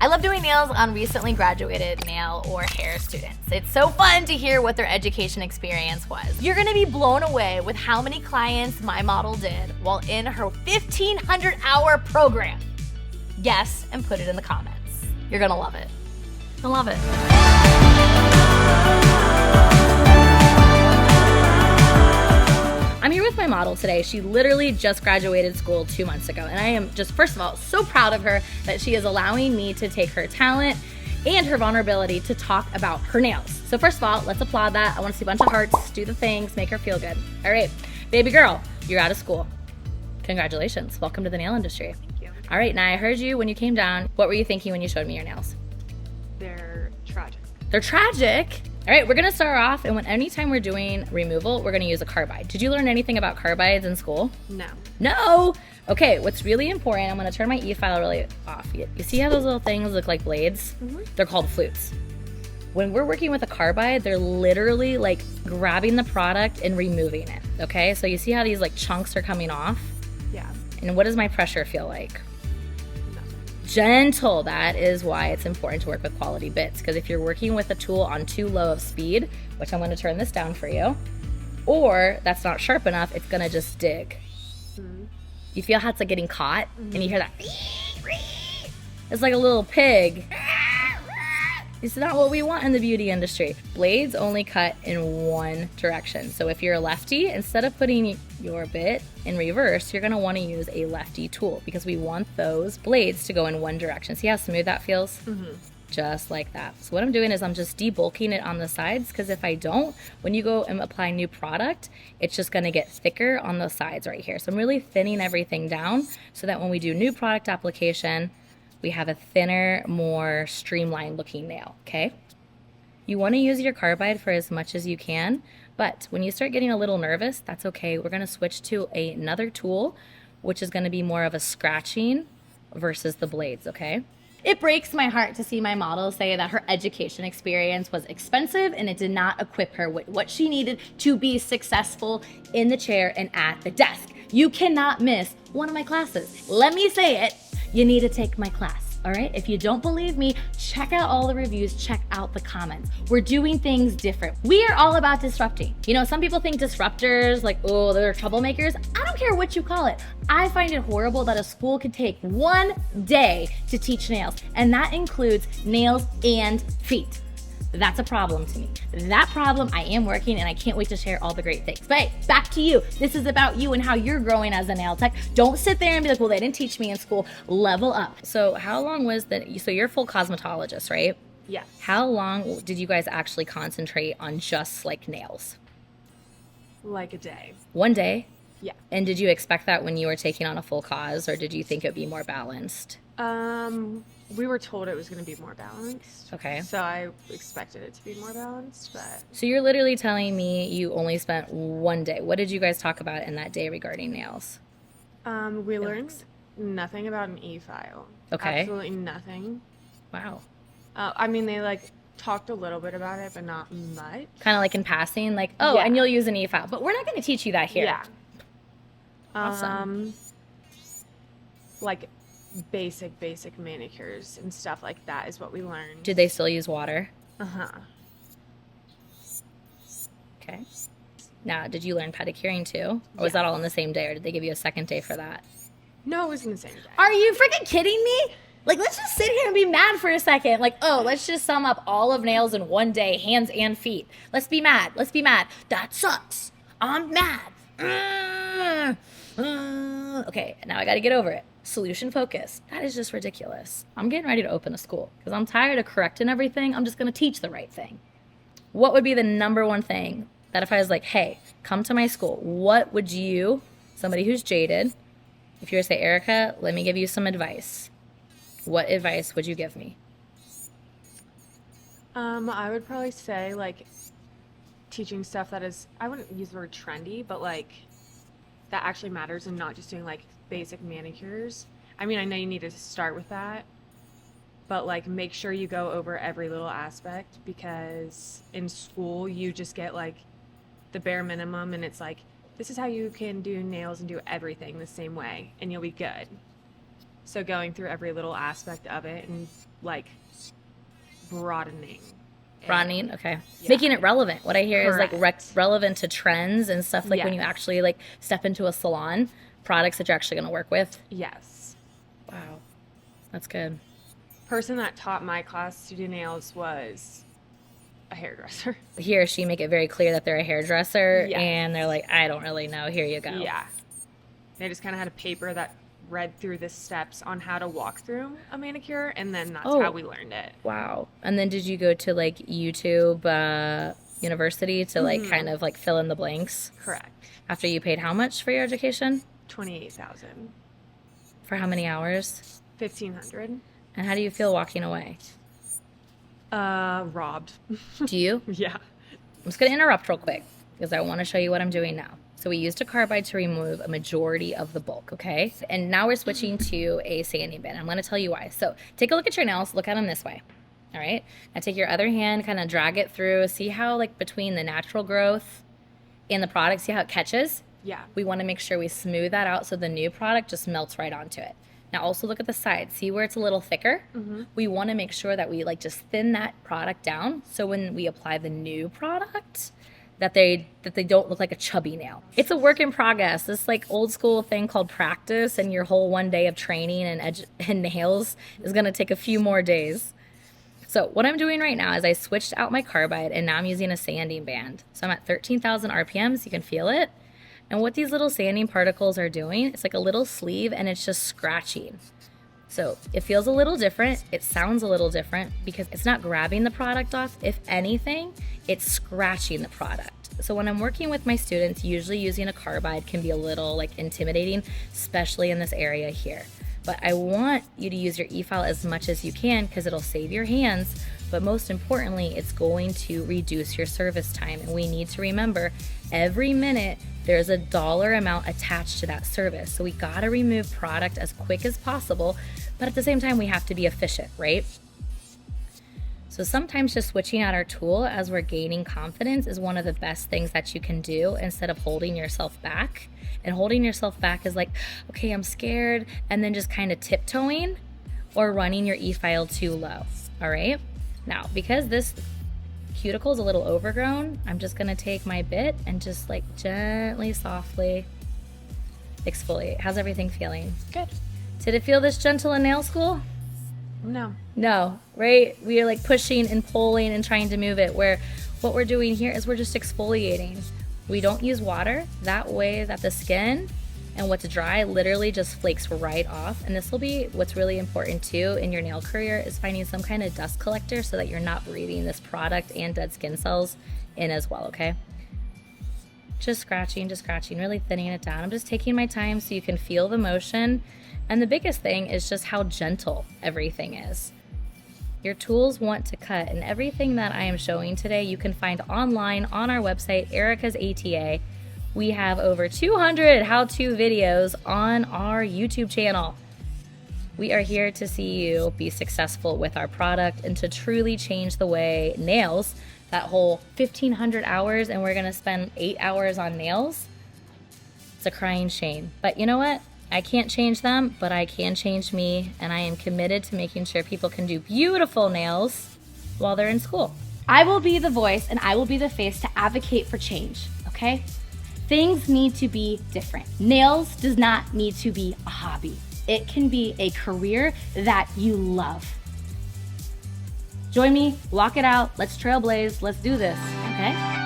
I love doing nails on recently graduated nail or hair students. It's so fun to hear what their education experience was. You're gonna be blown away with how many clients my model did while in her 1,500-hour program. Guess and put it in the comments. You're gonna love it. You'll love it. I'm here with my model today. She literally just graduated school 2 months ago, and I am just, first of all, so proud of her that she is allowing me to take her talent and her vulnerability to talk about her nails. So first of all, let's applaud that. I want to see a bunch of hearts, do the things, make her feel good. All right, baby girl, you're out of school. Congratulations, welcome to the nail industry. Thank you. All right, now I heard you when you came down. What were you thinking when you showed me your nails? They're tragic. They're tragic? All right, we're gonna start off, and anytime we're doing removal, we're gonna use a carbide. Did you learn anything about carbides in school? No. No? Okay, what's really important, I'm gonna turn my e-file really off. You see how those little things look like blades? Mm-hmm. They're called flutes. When we're working with a carbide, they're literally like grabbing the product and removing it, okay? So you see how these like chunks are coming off? Yeah. And what does my pressure feel like? Nothing. Gentle. That is why it's important to work with quality bits, because if you're working with a tool on too low of speed, which I'm going to turn this down for you, or that's not sharp enough, it's going to just dig. Mm-hmm. You feel how it's like getting caught, and you hear that? It's like a little pig. It's not what we want in the beauty industry. Blades only cut in one direction. So if you're a lefty, instead of putting your bit in reverse, you're gonna wanna use a lefty tool, because we want those blades to go in one direction. See how smooth that feels? Mm-hmm. Just like that. So what I'm doing is I'm just debulking it on the sides, because if I don't, when you go and apply new product, it's just gonna get thicker on the sides right here. So I'm really thinning everything down so that when we do new product application, we have a thinner, more streamlined looking nail, okay? You wanna use your carbide for as much as you can, but when you start getting a little nervous, that's okay. We're gonna switch to another tool, which is gonna be more of a scratching versus the blades, okay? It breaks my heart to see my model say that her education experience was expensive and it did not equip her with what she needed to be successful in the chair and at the desk. You cannot miss one of my classes. Let me say it. You need to take my class, all right? If you don't believe me, check out all the reviews, check out the comments. We're doing things different. We are all about disrupting. You know, some people think disruptors, like, oh, they're troublemakers. I don't care what you call it. I find it horrible that a school could take one day to teach nails, and that includes nails and feet. That's a problem to me. That problem I am working, and I can't wait to share all the great things. But hey, back to you. This is about you and how you're growing as a nail tech. Don't sit there and be like, well, they didn't teach me in school. Level up. So how long was so you're a full cosmetologist, right? Yeah. How long did you guys actually concentrate on just like nails? Like a day. One day? Yeah. And did you expect that when you were taking on a full cause, or did you think it would be more balanced? We were told it was going to be more balanced. Okay. So I expected it to be more balanced, but So you're literally telling me you only spent one day. What did you guys talk about in that day regarding nails? we learned nothing about an e-file. Okay. Absolutely nothing. Wow. I mean, they like talked a little bit about it, but not much. Kind of like in passing, like, oh, Yeah. and you'll use an e-file. But we're not going to teach you that here. Yeah. Awesome. Like basic manicures and stuff like that is what we learned. Did they still use water? Uh-huh. Okay. Now, did you learn pedicuring too? Or was Yeah. that all on the same day, or did they give you a second day for that? No, it was in the same day. Are you freaking kidding me? Like, let's just sit here and be mad for a second. Like, oh, let's just sum up all of nails in one day, hands and feet. Let's be mad. Let's be mad. That sucks. I'm mad. Okay, now I got to get over it. Solution focus. That is just ridiculous. I'm getting ready to open a school because I'm tired of correcting everything. I'm just going to teach the right thing. What would be the number one thing that if I was like, hey, come to my school, what would you, somebody who's jaded, if you were to say, Erica, let me give you some advice, what advice would you give me? I would probably say like teaching stuff that is, I wouldn't use the word trendy, but like that actually matters, and not just doing like basic manicures. I mean, I know you need to start with that, but like make sure you go over every little aspect, because in school you just get like the bare minimum, and it's like, this is how you can do nails and do everything the same way and you'll be good. So going through every little aspect of it and like broadening. Broadening, okay. Yeah. Making it relevant. What I hear is like Correct. relevant to trends and stuff, like when you Yes. actually like step into a salon, products that you're actually going to work with. Yes. Wow. That's good. Person that taught my class to do nails was a hairdresser. He or she make it very clear that they're a hairdresser, Yes. and they're like, I don't really know. Here you go. Yeah. They just kind of had a paper that read through the steps on how to walk through a manicure, and then that's how we learned it. Wow. And then did you go to like YouTube university to like kind of like fill in the blanks? Correct. After you paid how much for your education? 28,000. For how many hours? 1,500. And how do you feel walking away? Robbed. Do you? Yeah. I'm just going to interrupt real quick because I want to show you what I'm doing now. So we used a carbide to remove a majority of the bulk, okay? And now we're switching to a sanding band. I'm going to tell you why. So take a look at your nails. Look at them this way, all right? Now take your other hand, kind of drag it through. See how like between the natural growth and the product, see how it catches? Yeah. We want to make sure we smooth that out so the new product just melts right onto it. Now also look at the side. See where it's a little thicker? We want to make sure that we like just thin that product down so when we apply the new product that they don't look like a chubby nail. It's a work in progress. This like old school thing called practice, and your whole one day of training and nails is going to take a few more days. So what I'm doing right now is I switched out my carbide and now I'm using a sanding band. So I'm at 13,000 RPMs. You can feel it. And what these little sanding particles are doing, it's like a little sleeve and it's just scratching. So it feels a little different. It sounds a little different because it's not grabbing the product off. If anything, it's scratching the product. So when I'm working with my students, usually using a carbide can be a little like intimidating, especially in this area here. But I want you to use your e-file as much as you can because it'll save your hands. But most importantly, it's going to reduce your service time. And we need to remember every minute there's a dollar amount attached to that service. So we gotta remove product as quick as possible, but at the same time, we have to be efficient, right? So sometimes just switching out our tool as we're gaining confidence is one of the best things that you can do instead of holding yourself back. And holding yourself back is like, okay, I'm scared, and then just kind of tiptoeing or running your e-file too low, all right? Now, because this cuticle is a little overgrown, I'm just gonna take my bit and just like gently, softly exfoliate. How's everything feeling? Good. Did it feel this gentle in nail school? No. No, right? We are like pushing and pulling and trying to move it, where what we're doing here is we're just exfoliating. We don't use water. That way that the skin and what's dry literally just flakes right off. And this will be what's really important too in your nail career is finding some kind of dust collector so that you're not breathing this product and dead skin cells in as well, okay? Just scratching, really thinning it down. I'm just taking my time so you can feel the motion. And the biggest thing is just how gentle everything is. Your tools want to cut, and everything that I am showing today you can find online on our website, Erica's ATA. We have over 200 how-to videos on our YouTube channel. We are here to see you be successful with our product and to truly change the way nails, that whole 1,500 hours, and we're gonna spend 8 hours on nails. It's a crying shame. But you know what? I can't change them, but I can change me, and I am committed to making sure people can do beautiful nails while they're in school. I will be the voice and I will be the face to advocate for change, okay? Things need to be different. Nails does not need to be a hobby. It can be a career that you love. Join me, walk it out, let's trailblaze, let's do this, okay?